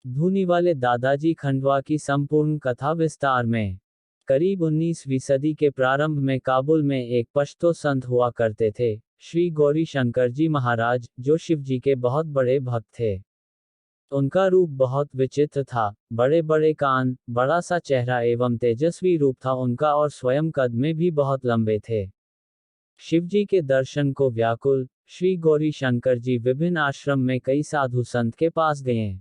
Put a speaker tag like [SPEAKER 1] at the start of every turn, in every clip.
[SPEAKER 1] धूनी वाले दादाजी खंडवा की संपूर्ण कथा विस्तार में। करीब 19वीं सदी के प्रारंभ में काबुल में एक पश्तो संत हुआ करते थे, श्री गौरी शंकर जी महाराज, जो शिवजी के बहुत बड़े भक्त थे। उनका रूप बहुत विचित्र था, बड़े बड़े कान, बड़ा सा चेहरा एवं तेजस्वी रूप था उनका, और स्वयं कद में भी बहुत लंबे थे। शिवजी के दर्शन को व्याकुल श्री गौरी शंकर जी विभिन्न आश्रम में कई साधु संत के पास गए।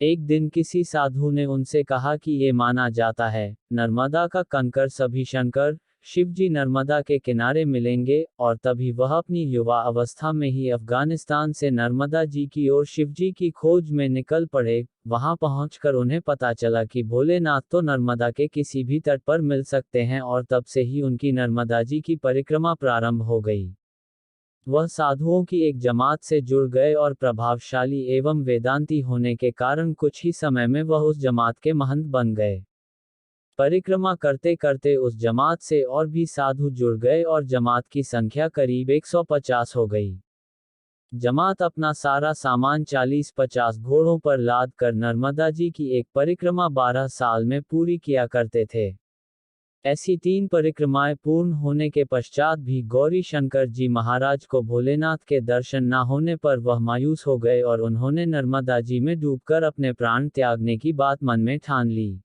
[SPEAKER 1] एक दिन किसी साधु ने उनसे कहा कि ये माना जाता है, नर्मदा का कंकर सभी शंकर, शिवजी नर्मदा के किनारे मिलेंगे, और तभी वह अपनी युवा अवस्था में ही अफगानिस्तान से नर्मदा जी की ओर शिवजी की खोज में निकल पड़े। वहां पहुंचकर उन्हें पता चला कि भोलेनाथ तो नर्मदा के किसी भी तट पर मिल सकते हैं, और तब से ही उनकी नर्मदा जी की परिक्रमा प्रारंभ हो गई। वह साधुओं की एक जमात से जुड़ गए और प्रभावशाली एवं वेदांती होने के कारण कुछ ही समय में वह उस जमात के महंत बन गए। परिक्रमा करते करते उस जमात से और भी साधु जुड़ गए और जमात की संख्या करीब 150 हो गई। जमात अपना सारा सामान 40-50 घोड़ों पर लाद कर नर्मदा जी की एक परिक्रमा 12 साल में पूरी किया करते थे। ऐसी 3 परिक्रमाएं पूर्ण होने के पश्चात भी गौरी शंकर जी महाराज को भोलेनाथ के दर्शन न होने पर वह मायूस हो गए और उन्होंने नर्मदा जी में डूबकर अपने प्राण त्यागने की बात मन में ठान ली।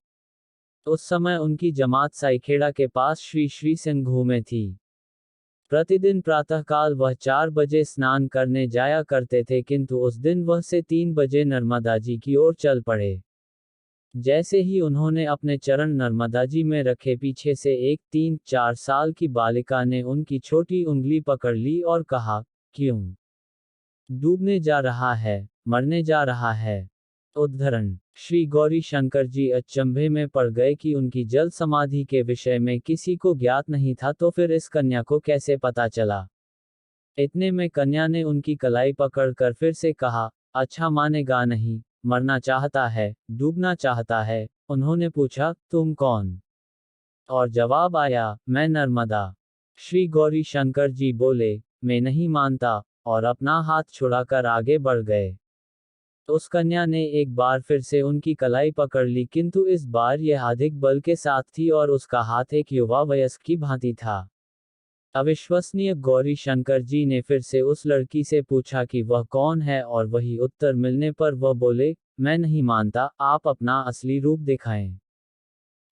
[SPEAKER 1] उस समय उनकी जमात साईखेड़ा के पास श्री श्री सिंघू में थी। प्रतिदिन प्रातःकाल वह 4 बजे स्नान करने जाया करते थे, किंतु उस दिन वह से 3 बजे नर्मदा जी की ओर चल पड़े। जैसे ही उन्होंने अपने चरण नर्मदा जी में रखे, पीछे से एक 3-4 साल की बालिका ने उनकी छोटी उंगली पकड़ ली और कहा, क्यों? डूबने जा रहा है, मरने जा रहा है। उद्धरण। श्री गौरी शंकर जी अचंभे में पड़ गए कि उनकी जल समाधि के विषय में किसी को ज्ञात नहीं था, तो फिर इस कन्या को कैसे पता चला? इतने में कन्या ने उनकी कलाई पकड़कर फिर से कहा, अच्छा मानेगा नहीं, मरना चाहता है, डूबना चाहता है। उन्होंने पूछा, तुम कौन? और जवाब आया, मैं नर्मदा। श्री गौरी शंकर जी बोले, मैं नहीं मानता, और अपना हाथ छुड़ाकर आगे बढ़ गए। उस कन्या ने एक बार फिर से उनकी कलाई पकड़ ली, किंतु इस बार यह अधिक बल के साथ थी और उसका हाथ एक युवा वयस्क की भांति था। अविश्वसनीय। गौरी शंकर जी ने फिर से उस लड़की से पूछा कि वह कौन है, और वही उत्तर मिलने पर वह बोले, मैं नहीं मानता, आप अपना असली रूप दिखाएं।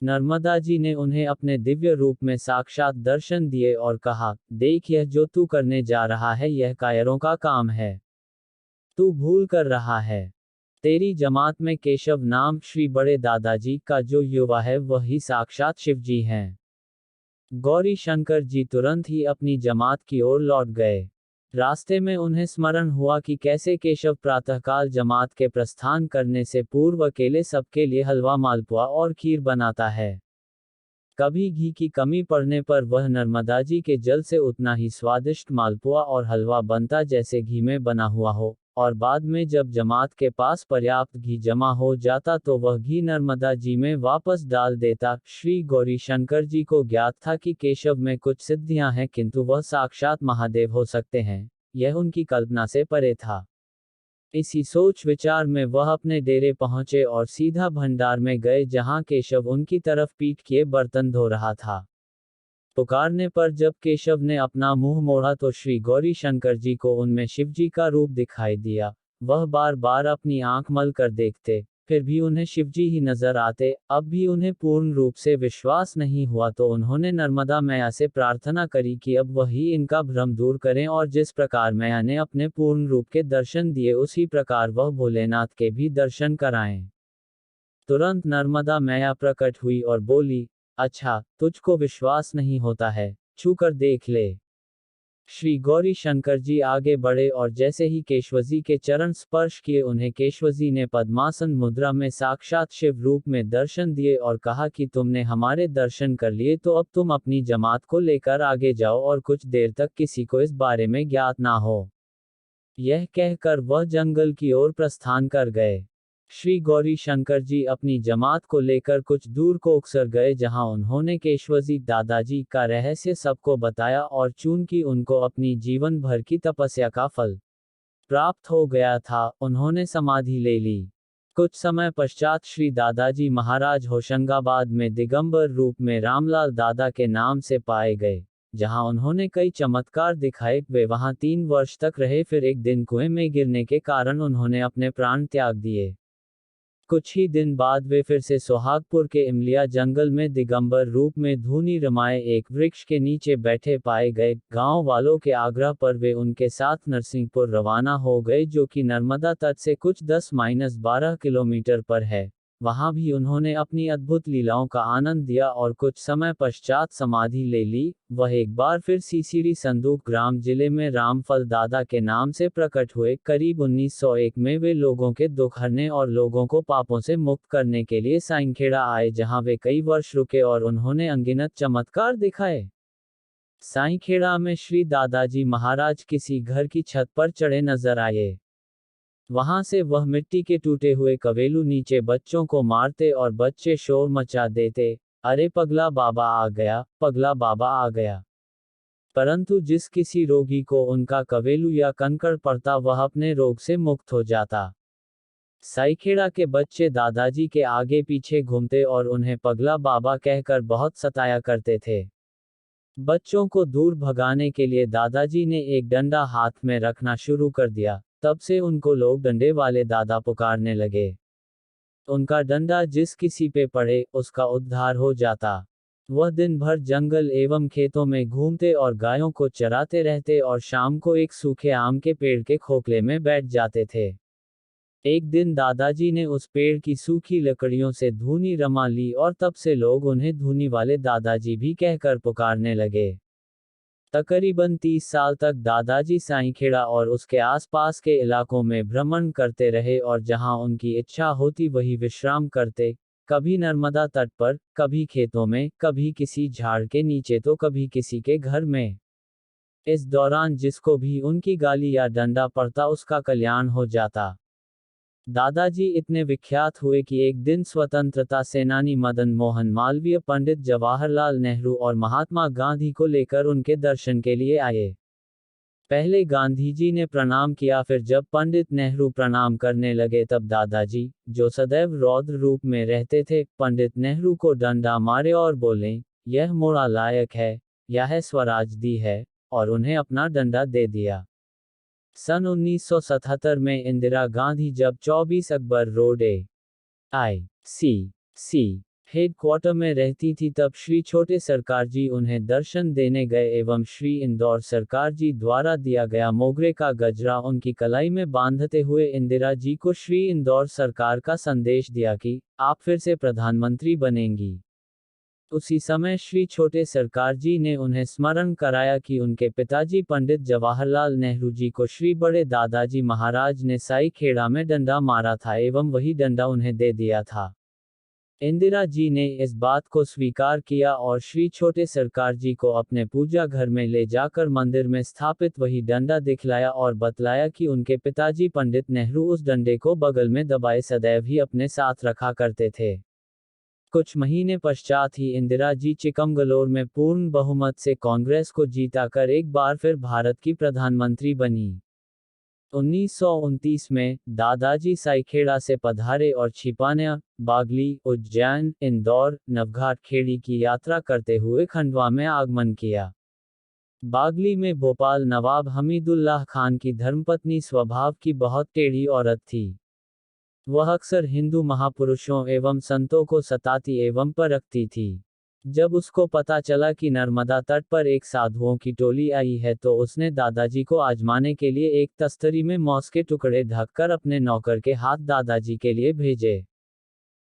[SPEAKER 1] नर्मदा जी ने उन्हें अपने दिव्य रूप में साक्षात दर्शन दिए और कहा, देख, यह जो तू करने जा रहा है यह कायरों का काम है। तू भूल कर रहा है। तेरी जमात में केशव नाम श्री बड़े दादाजी का जो युवा है वही साक्षात शिवजी हैं। गौरी शंकर जी तुरंत ही अपनी जमात की ओर लौट गए। रास्ते में उन्हें स्मरण हुआ कि कैसे केशव प्रातःकाल जमात के प्रस्थान करने से पूर्व अकेले सबके लिए हलवा, मालपुआ और खीर बनाता है। कभी घी की कमी पड़ने पर वह नर्मदा जी के जल से उतना ही स्वादिष्ट मालपुआ और हलवा बनता जैसे घी में बना हुआ हो, और बाद में जब जमात के पास पर्याप्त घी जमा हो जाता तो वह घी नर्मदा जी में वापस डाल देता। श्री गौरी शंकर जी को ज्ञात था कि केशव में कुछ सिद्धियां हैं, किंतु वह साक्षात महादेव हो सकते हैं, यह उनकी कल्पना से परे था। इसी सोच विचार में वह अपने डेरे पहुंचे और सीधा भंडार में गए, जहां केशव उनकी तरफ पीठ किए बर्तन धो रहा था। पुकारने पर जब केशव ने अपना मुंह मोड़ा तो श्री गौरी शंकर जी को उनमें शिवजी का रूप दिखाई दिया। वह बार बार अपनी आंख मल कर देखते, फिर भी उन्हें शिवजी ही नजर आते। अब भी उन्हें पूर्ण रूप से विश्वास नहीं हुआ तो उन्होंने नर्मदा मैया से प्रार्थना करी कि अब वही इनका भ्रम दूर करें, और जिस प्रकार मैया ने अपने पूर्ण रूप के दर्शन दिए उसी प्रकार वह भोलेनाथ के भी दर्शन कराएं। तुरंत नर्मदा मैया प्रकट हुई और बोली, अच्छा, तुझको विश्वास नहीं होता है, छू कर देख ले। श्री गौरी शंकर जी आगे बढ़े और जैसे ही केशवजी के चरण स्पर्श किए उन्हें केशवजी ने पद्मासन मुद्रा में साक्षात शिव रूप में दर्शन दिए और कहा कि तुमने हमारे दर्शन कर लिए, तो अब तुम अपनी जमात को लेकर आगे जाओ और कुछ देर तक किसी को इस बारे में ज्ञात ना हो। यह कहकर वह जंगल की ओर प्रस्थान कर गए। श्री गौरी शंकर जी अपनी जमात को लेकर कुछ दूर कोकसर गए, जहां उन्होंने केशवजी दादाजी का रहस्य सबको बताया, और चूंकि उनको अपनी जीवन भर की तपस्या का फल प्राप्त हो गया था, उन्होंने समाधि ले ली। कुछ समय पश्चात श्री दादाजी महाराज होशंगाबाद में दिगंबर रूप में रामलाल दादा के नाम से पाए गए, जहां उन्होंने कई चमत्कार दिखाए। वे वहां 3 वर्ष तक रहे, फिर एक दिन कुएं में गिरने के कारण उन्होंने अपने प्राण त्याग दिए। कुछ ही दिन बाद वे फिर से सोहागपुर के इमलिया जंगल में दिगंबर रूप में धूनी रमाए एक वृक्ष के नीचे बैठे पाए गए। गांव वालों के आग्रह पर वे उनके साथ नरसिंहपुर रवाना हो गए, जो कि नर्मदा तट से कुछ 10-12 किलोमीटर पर है। वहां भी उन्होंने अपनी अद्भुत लीलाओं का आनंद दिया और कुछ समय पश्चात समाधि ले ली। वह एक बार फिर सीसीडी संदूक ग्राम जिले में रामफल दादा के नाम से प्रकट हुए। करीब 1901 में वे लोगों के दुख हरने और लोगों को पापों से मुक्त करने के लिए साइंखेड़ा आए, जहां वे कई वर्ष रुके और उन्होंने अनगिनत चमत्कार दिखाए। साइंखेड़ा में श्री दादाजी महाराज किसी घर की छत पर चढ़े नजर आए। वहां से वह मिट्टी के टूटे हुए कवेलू नीचे बच्चों को मारते और बच्चे शोर मचा देते, अरे पगला बाबा आ गया, पगला बाबा आ गया। परंतु जिस किसी रोगी को उनका कवेलू या कंकड़ पड़ता, वह अपने रोग से मुक्त हो जाता। साइखेड़ा के बच्चे दादाजी के आगे पीछे घूमते और उन्हें पगला बाबा कहकर बहुत सताया करते थे। बच्चों को दूर भगाने के लिए दादाजी ने एक डंडा हाथ में रखना शुरू कर दिया। तब से उनको लोग डंडे वाले दादा पुकारने लगे। उनका डंडा जिस किसी पे पड़े, उसका उद्धार हो जाता। वह दिन भर जंगल एवं खेतों में घूमते और गायों को चराते रहते और शाम को एक सूखे आम के पेड़ के खोखले में बैठ जाते थे। एक दिन दादाजी ने उस पेड़ की सूखी लकड़ियों से धूनी रमा ली और तब से लोग उन्हें धूनी वाले दादाजी भी कहकर पुकारने लगे। तकरीबन 30 साल तक दादाजी साइंखेड़ा और उसके आसपास के इलाकों में भ्रमण करते रहे और जहां उनकी इच्छा होती वहीं विश्राम करते, कभी नर्मदा तट पर, कभी खेतों में, कभी किसी झाड़ के नीचे तो कभी किसी के घर में। इस दौरान जिसको भी उनकी गाली या डंडा पड़ता उसका कल्याण हो जाता। दादाजी इतने विख्यात हुए कि एक दिन स्वतंत्रता सेनानी मदन मोहन मालवीय पंडित जवाहरलाल नेहरू और महात्मा गांधी को लेकर उनके दर्शन के लिए आए। पहले गांधी जी ने प्रणाम किया, फिर जब पंडित नेहरू प्रणाम करने लगे तब दादाजी, जो सदैव रौद्र रूप में रहते थे, पंडित नेहरू को डंडा मारे और बोले, यह मोड़ा लायक है, यह स्वराज दी है, और उन्हें अपना डंडा दे दिया। सन 1977 में इंदिरा गांधी जब 24 अकबर रोड AICC हेडक्वार्टर में रहती थी, तब श्री छोटे सरकार जी उन्हें दर्शन देने गए एवं श्री इंदौर सरकार जी द्वारा दिया गया मोगरे का गजरा उनकी कलाई में बांधते हुए इंदिरा जी को श्री इंदौर सरकार का संदेश दिया कि आप फिर से प्रधानमंत्री बनेंगी। उसी समय श्री छोटे सरकार जी ने उन्हें स्मरण कराया कि उनके पिताजी पंडित जवाहरलाल नेहरू जी को श्री बड़े दादाजी महाराज ने साइखेड़ा में डंडा मारा था एवं वही डंडा उन्हें दे दिया था। इंदिरा जी ने इस बात को स्वीकार किया और श्री छोटे सरकार जी को अपने पूजा घर में ले जाकर मंदिर में स्थापित वही डंडा दिखलाया और बतलाया कि उनके पिताजी पंडित नेहरू उस डंडे को बगल में दबाए सदैव ही अपने साथ रखा करते थे। कुछ महीने पश्चात ही इंदिरा जी चिकमगलूर में पूर्ण बहुमत से कांग्रेस को जीताकर एक बार फिर भारत की प्रधानमंत्री बनी। 1929 में दादाजी साइखेड़ा से पधारे और छिपान्या, बागली, उज्जैन, इंदौर, नवघाट खेड़ी की यात्रा करते हुए खंडवा में आगमन किया। बागली में भोपाल नवाब हमीदुल्लाह खान की धर्मपत्नी स्वभाव की बहुत टेढ़ी औरत थी। वह अक्सर हिंदू महापुरुषों एवं संतों को सताती एवं परखती थी। जब उसको पता चला कि नर्मदा तट पर एक साधुओं की टोली आई है तो उसने दादाजी को आजमाने के लिए एक तस्तरी में मौस के टुकड़े ढककर अपने नौकर के हाथ दादाजी के लिए भेजे।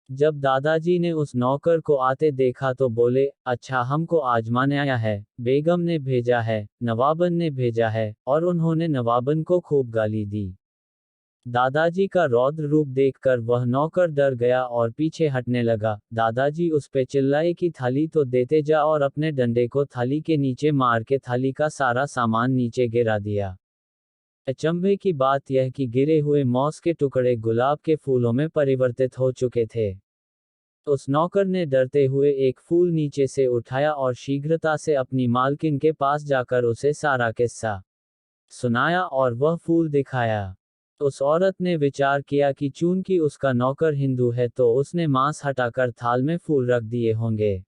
[SPEAKER 1] जब दादाजी ने उस नौकर को आते देखा तो बोले, अच्छा हमको आजमाने आया है, बेगम ने भेजा है, नवाबन ने भेजा है, और उन्होंने नवाबन को खूब गाली दी। दादाजी का रौद्र रूप देखकर वह नौकर डर गया और पीछे हटने लगा। दादाजी उस पे चिल्लाए कि थाली तो देते जा, और अपने डंडे को थाली के नीचे मार के थाली का सारा सामान नीचे गिरा दिया। अचंभे की बात यह कि गिरे हुए मौस के टुकड़े गुलाब के फूलों में परिवर्तित हो चुके थे। उस नौकर ने डरते हुए एक फूल नीचे से उठाया और शीघ्रता से अपनी मालकिन के पास जाकर उसे सारा किस्सा सुनाया और वह फूल दिखाया। उस औरत ने विचार किया कि चूंकि उसका नौकर हिंदू है तो उसने मांस हटाकर थाल में फूल रख दिए होंगे।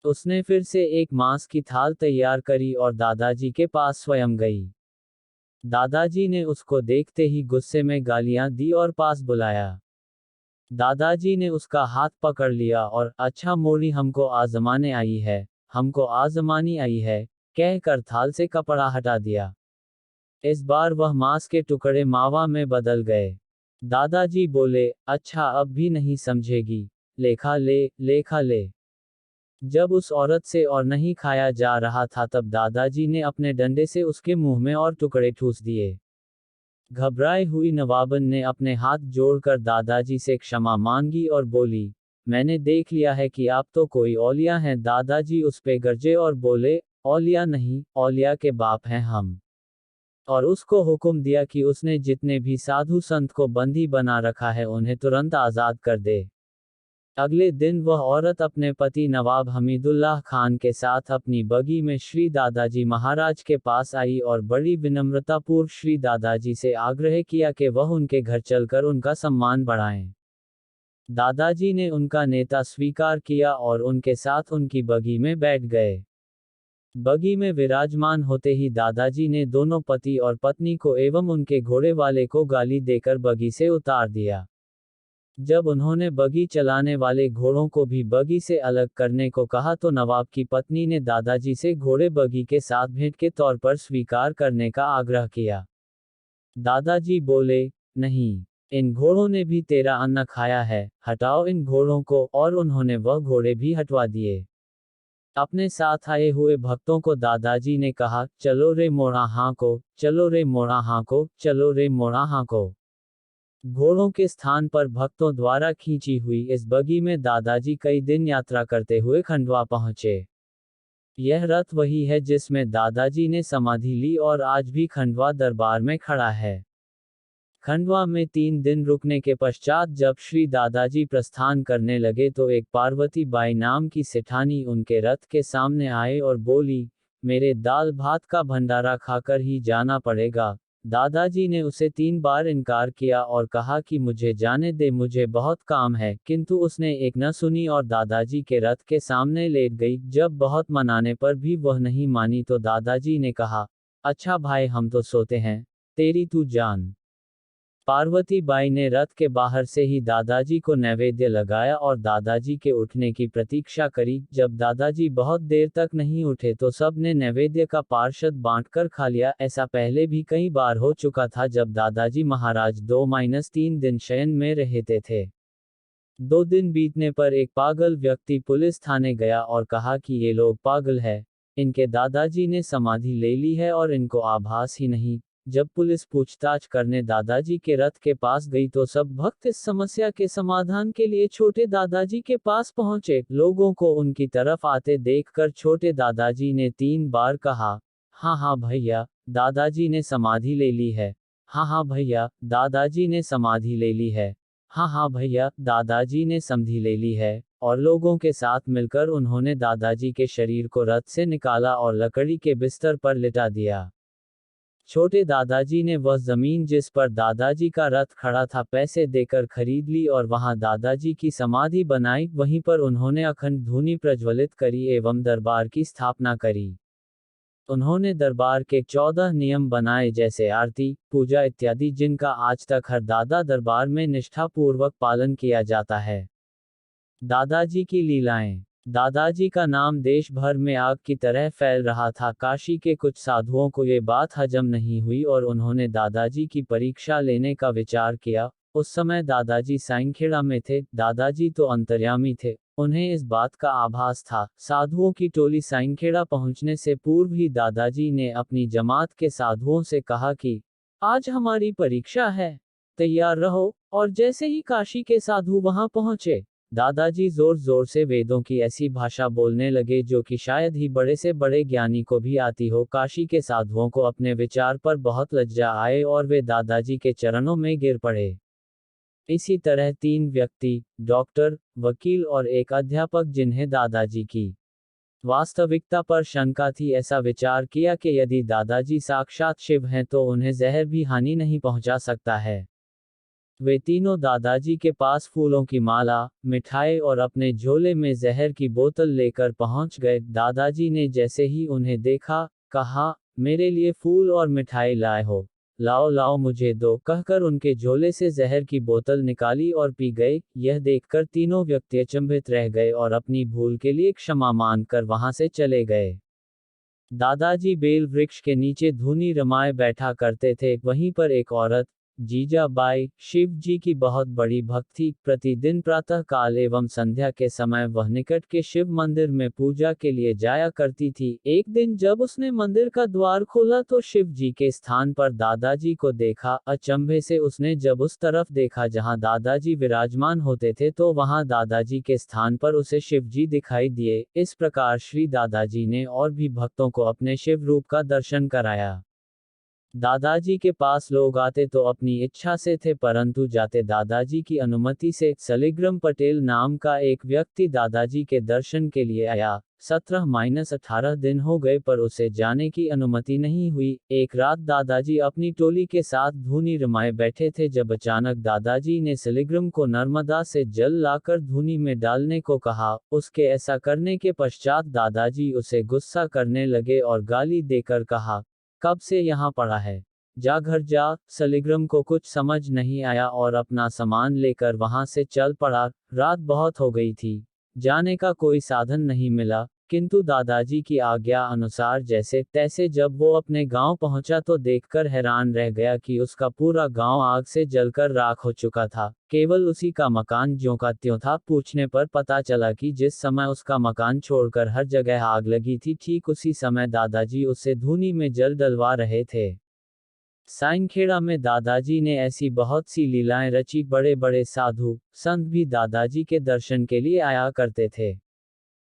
[SPEAKER 1] उसने फिर से एक मांस की थाल तैयार करी और दादाजी के पास स्वयं गई। दादाजी ने उसको देखते ही गुस्से में गालियां दी और पास बुलाया। दादाजी ने उसका हाथ पकड़ लिया और अच्छा मोरी हमको आजमाने आई है, हमको आजमानी आई है, कहकर थाल से कपड़ा हटा दिया। इस बार वह मांस के टुकड़े मावा में बदल गए। दादाजी बोले, अच्छा अब भी नहीं समझेगी, लेखा ले, लेखा ले। जब उस औरत से और नहीं खाया जा रहा था तब दादाजी ने अपने डंडे से उसके मुंह में और टुकड़े ठूस दिए। घबराई हुई नवाबन ने अपने हाथ जोड़कर दादाजी से क्षमा मांगी और बोली, मैंने देख लिया है कि आप तो कोई औलिया हैं। दादाजी उस पे गरजे और बोले, औलिया नहीं, औलिया के बाप हैं हम। और उसको हुक्म दिया कि उसने जितने भी साधु संत को बंदी बना रखा है उन्हें तुरंत आज़ाद कर दे। अगले दिन वह औरत अपने पति नवाब हमीदुल्लाह खान के साथ अपनी बगी में श्री दादाजी महाराज के पास आई और बड़ी विनम्रतापूर्व श्री दादाजी से आग्रह किया कि वह उनके घर चलकर उनका सम्मान बढ़ाएं। दादाजी ने उनका नेता स्वीकार किया और उनके साथ उनकी बगी में बैठ गए। बगी में विराजमान होते ही दादाजी ने दोनों पति और पत्नी को एवं उनके घोड़े वाले को गाली देकर बगी से उतार दिया। जब उन्होंने बगी चलाने वाले घोड़ों को भी बगी से अलग करने को कहा तो नवाब की पत्नी ने दादाजी से घोड़े बगी के साथ भेंट के तौर पर स्वीकार करने का आग्रह किया। दादाजी बोले, नहीं, इन घोड़ों ने भी तेरा अन्न खाया है, हटाओ इन घोड़ों को, और उन्होंने वह घोड़े भी हटवा दिए। अपने साथ आए हुए भक्तों को दादाजी ने कहा, चलो रे मोड़ा हाँ को, चलो रे मोड़ा हाँ को, चलो रे मोड़ा हाँ को। घोड़ों के स्थान पर भक्तों द्वारा खींची हुई इस बगी में दादाजी कई दिन यात्रा करते हुए खंडवा पहुंचे। यह रथ वही है जिसमें दादाजी ने समाधि ली और आज भी खंडवा दरबार में खड़ा है। खंडवा में 3 दिन रुकने के पश्चात जब श्री दादाजी प्रस्थान करने लगे तो एक पार्वती बाई नाम की सेठानी उनके रथ के सामने आए और बोली, मेरे दाल भात का भंडारा खाकर ही जाना पड़ेगा। दादाजी ने उसे 3 बार इनकार किया और कहा कि मुझे जाने दे, मुझे बहुत काम है, किंतु उसने एक न सुनी और दादाजी के रथ के सामने लेट गई। जब बहुत मनाने पर भी वह नहीं मानी तो दादाजी ने कहा, अच्छा भाई हम तो सोते हैं, तेरी तू जान। पार्वती बाई ने रथ के बाहर से ही दादाजी को नैवेद्य लगाया और दादाजी के उठने की प्रतीक्षा करी। जब दादाजी बहुत देर तक नहीं उठे तो सब ने नैवेद्य का पार्षद बांटकर खा लिया। ऐसा पहले भी कई बार हो चुका था जब दादाजी महाराज 2-3 दिन शयन में रहते थे। 2 दिन बीतने पर एक पागल व्यक्ति पुलिस थाने गया और कहा कि ये लोग पागल है, इनके दादाजी ने समाधि ले ली है और इनको आभास ही नहीं। जब पुलिस पूछताछ करने दादाजी के रथ के पास गई तो सब भक्त इस समस्या के समाधान के लिए छोटे दादाजी के पास पहुंचे। लोगों को उनकी तरफ आते देखकर छोटे दादाजी ने 3 बार कहा, हाँ भैया, दादाजी ने समाधि ले ली है। हाँ भैया, दादाजी ने समाधि ले ली है। हाँ भैया, दादाजी ने समाधि ले ली है। और लोगों के साथ मिलकर उन्होंने दादाजी के शरीर को रथ से निकाला और लकड़ी के बिस्तर पर लिटा दिया। छोटे दादाजी ने वह जमीन जिस पर दादाजी का रथ खड़ा था पैसे देकर खरीद ली और वहां दादाजी की समाधि बनाई। वहीं पर उन्होंने अखंड धूनी प्रज्वलित करी एवं दरबार की स्थापना करी। उन्होंने दरबार के 14 नियम बनाए जैसे आरती, पूजा इत्यादि, जिनका आज तक हर दादा दरबार में निष्ठापूर्वक पालन किया जाता है। दादाजी की लीलाएं। दादाजी का नाम देश भर में आग की तरह फैल रहा था। काशी के कुछ साधुओं को ये बात हजम नहीं हुई और उन्होंने दादाजी की परीक्षा लेने का विचार किया। उस समय दादाजी साइंखेड़ा में थे। दादाजी तो अंतर्यामी थे, उन्हें इस बात का आभास था। साधुओं की टोली साइंखेड़ा पहुंचने से पूर्व ही दादाजी ने अपनी जमात के साधुओं से कहा कि आज हमारी परीक्षा है, तैयार रहो। और जैसे ही काशी के साधु वहां पहुंचे, दादाजी जोर जोर से वेदों की ऐसी भाषा बोलने लगे जो कि शायद ही बड़े से बड़े ज्ञानी को भी आती हो। काशी के साधुओं को अपने विचार पर बहुत लज्जा आए और वे दादाजी के चरणों में गिर पड़े। इसी तरह 3 व्यक्ति, डॉक्टर, वकील और एक अध्यापक, जिन्हें दादाजी की वास्तविकता पर शंका थी। ऐसा विचार किया कि यदि दादाजी साक्षात शिव हैं तो उन्हें जहर भी हानि नहीं पहुंचा सकता है। वे तीनों दादाजी के पास फूलों की माला, मिठाई और अपने झोले में जहर की बोतल लेकर पहुंच गए। दादाजी ने जैसे ही उन्हें देखा, कहा, मेरे लिए फूल और मिठाई लाए हो? लाओ लाओ मुझे दो, कहकर उनके झोले से जहर की बोतल निकाली और पी गए। यह देखकर तीनों व्यक्ति अचंभित रह गए और अपनी भूल के लिए क्षमा मांगकर वहां से चले गए। दादाजी बेल वृक्ष के नीचे धूनी रमाए बैठा करते थे। वहीं पर एक औरत, जीजाबाई, शिव जी की बहुत बड़ी भक्त थी। प्रतिदिन प्रातः काल एवं संध्या के समय वह निकट के शिव मंदिर में पूजा के लिए जाया करती थी। एक दिन जब उसने मंदिर का द्वार खोला तो शिव जी के स्थान पर दादाजी को देखा। अचंभे से उसने जब उस तरफ देखा जहां दादाजी विराजमान होते थे तो वहां दादाजी के स्थान पर उसे शिव जी दिखाई दिए। इस प्रकार श्री दादाजी ने और भी भक्तों को अपने शिव रूप का दर्शन कराया। दादाजी के पास लोग आते तो अपनी इच्छा से थे, परंतु जाते दादाजी की अनुमति से। सलिग्राम पटेल नाम का एक व्यक्ति दादाजी के दर्शन के लिए आया। 17-18 दिन हो गए पर उसे जाने की अनुमति नहीं हुई। एक रात दादाजी अपनी टोली के साथ धूनी रमाए बैठे थे जब अचानक दादाजी ने सलिग्राम को नर्मदा से जल लाकर धूनी में डालने को कहा। उसके ऐसा करने के पश्चात दादाजी उसे गुस्सा करने लगे और गाली देकर कहा, कब से यहाँ पड़ा है? जा घर जा। सलिग्राम को कुछ समझ नहीं आया और अपना सामान लेकर वहां से चल पड़ा। रात बहुत हो गई थी, जाने का कोई साधन नहीं मिला, किंतु दादाजी की आज्ञा अनुसार जैसे तैसे जब वो अपने गांव पहुंचा तो देखकर हैरान रह गया कि उसका पूरा गांव आग से जलकर राख हो चुका था। केवल उसी का मकान ज्यों का त्यों था। पूछने पर पता चला कि जिस समय उसका मकान छोड़कर हर जगह आग लगी थी, ठीक उसी समय दादाजी उससे धूनी में जल डलवा रहे थे। साइनखेड़ा में दादाजी ने ऐसी बहुत सी लीलाएं रची। बड़े बड़े साधु संत भी दादाजी के दर्शन के लिए आया करते थे।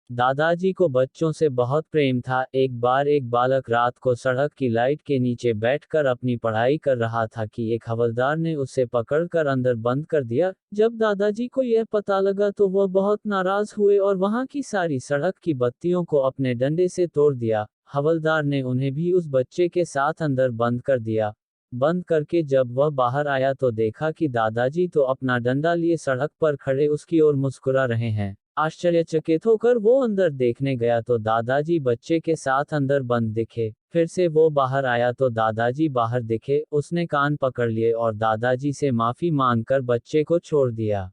[SPEAKER 1] दादाजी को बच्चों से बहुत प्रेम था। एक बार एक बालक रात को सड़क की लाइट के नीचे बैठकर अपनी पढ़ाई कर रहा था कि एक हवलदार ने उसे पकड़कर अंदर बंद कर दिया। जब दादाजी को यह पता लगा तो वह बहुत नाराज हुए और वहां की सारी सड़क की बत्तियों को अपने डंडे से तोड़ दिया। हवलदार ने उन्हें भी उस बच्चे के साथ अंदर बंद कर दिया। बंद करके जब वह बाहर आया तो देखा कि दादाजी तो अपना डंडा लिए सड़क पर खड़े उसकी ओर मुस्कुरा रहे हैं। आश्चर्यचकित होकर वो अंदर देखने गया तो दादाजी बच्चे के साथ अंदर बंद दिखे। फिर से वो बाहर आया तो दादाजी बाहर दिखे। उसने कान पकड़ लिए और दादाजी से माफी मांगकर बच्चे को छोड़ दिया।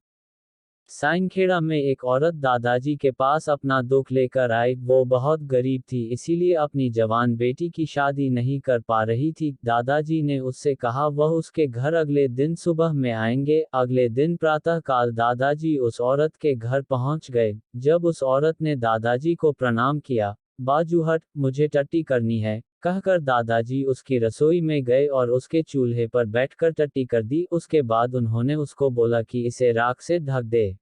[SPEAKER 1] साइनखेड़ा में एक औरत दादाजी के पास अपना दुख लेकर आई। वो बहुत गरीब थी, इसीलिए अपनी जवान बेटी की शादी नहीं कर पा रही थी। दादाजी ने उससे कहा वह उसके घर अगले दिन सुबह में आएंगे। अगले दिन प्रातः काल दादाजी उस औरत के घर पहुंच गए। जब उस औरत ने दादाजी को प्रणाम किया, बाजू हट, मुझे टट्टी करनी है, कहकर दादाजी उसकी रसोई में गए और उसके चूल्हे पर बैठकर टट्टी कर दी। उसके बाद उन्होंने उसको बोला कि इसे राख से ढक दे।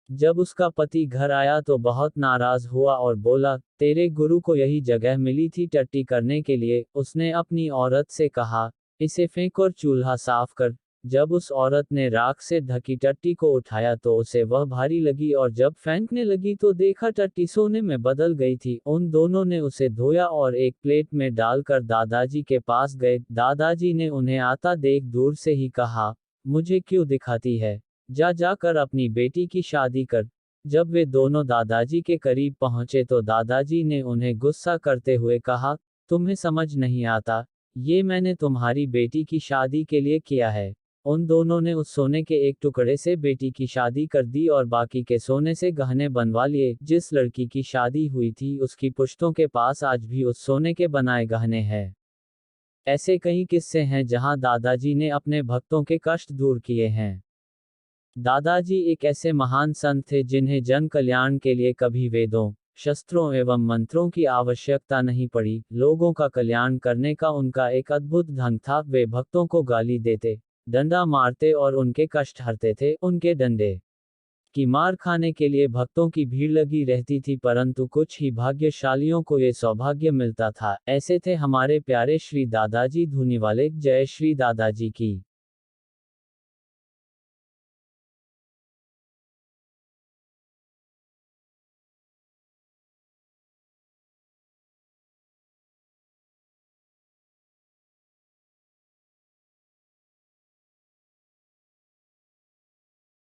[SPEAKER 1] जब उसका पति घर आया तो बहुत नाराज हुआ और बोला, तेरे गुरु को यही जगह मिली थी टट्टी करने के लिए। उसने अपनी औरत से कहा, इसे फेंक और चूल्हा साफ कर। जब उस औरत ने राख से ढकी टट्टी को उठाया तो उसे वह भारी लगी और जब फेंकने लगी तो देखा टट्टी सोने में बदल गई थी। उन दोनों ने उसे धोया और एक प्लेट में डालकर दादाजी के पास गए। दादाजी ने उन्हें आता देख दूर से ही कहा, मुझे क्यों दिखाती है, जा जाकर अपनी बेटी की शादी कर। जब वे दोनों दादाजी के करीब पहुंचे तो दादाजी ने उन्हें गुस्सा करते हुए कहा, तुम्हें समझ नहीं आता, ये मैंने तुम्हारी बेटी की शादी के लिए किया है। उन दोनों ने उस सोने के एक टुकड़े से बेटी की शादी कर दी और बाकी के सोने से गहने बनवा लिए। जिस लड़की की शादी हुई थी उसकी पुश्तों के पास आज भी उस सोने के बनाए गहने हैं। ऐसे कई किस्से हैं जहां दादाजी ने अपने भक्तों के कष्ट दूर किए हैं। दादाजी एक ऐसे महान संत थे जिन्हें जन कल्याण के लिए कभी वेदों, शस्त्रों एवं मंत्रों की आवश्यकता नहीं पड़ी। लोगों का कल्याण करने का उनका एक अद्भुत ढंग था। वे भक्तों को गाली देते, डंडा मारते और उनके कष्ट हरते थे। उनके डंडे की मार खाने के लिए भक्तों की भीड़ लगी रहती थी, परंतु कुछ ही भाग्यशालियों को ये सौभाग्य मिलता था। ऐसे थे हमारे प्यारे श्री दादाजी धूनीवाले। जय श्री दादाजी की।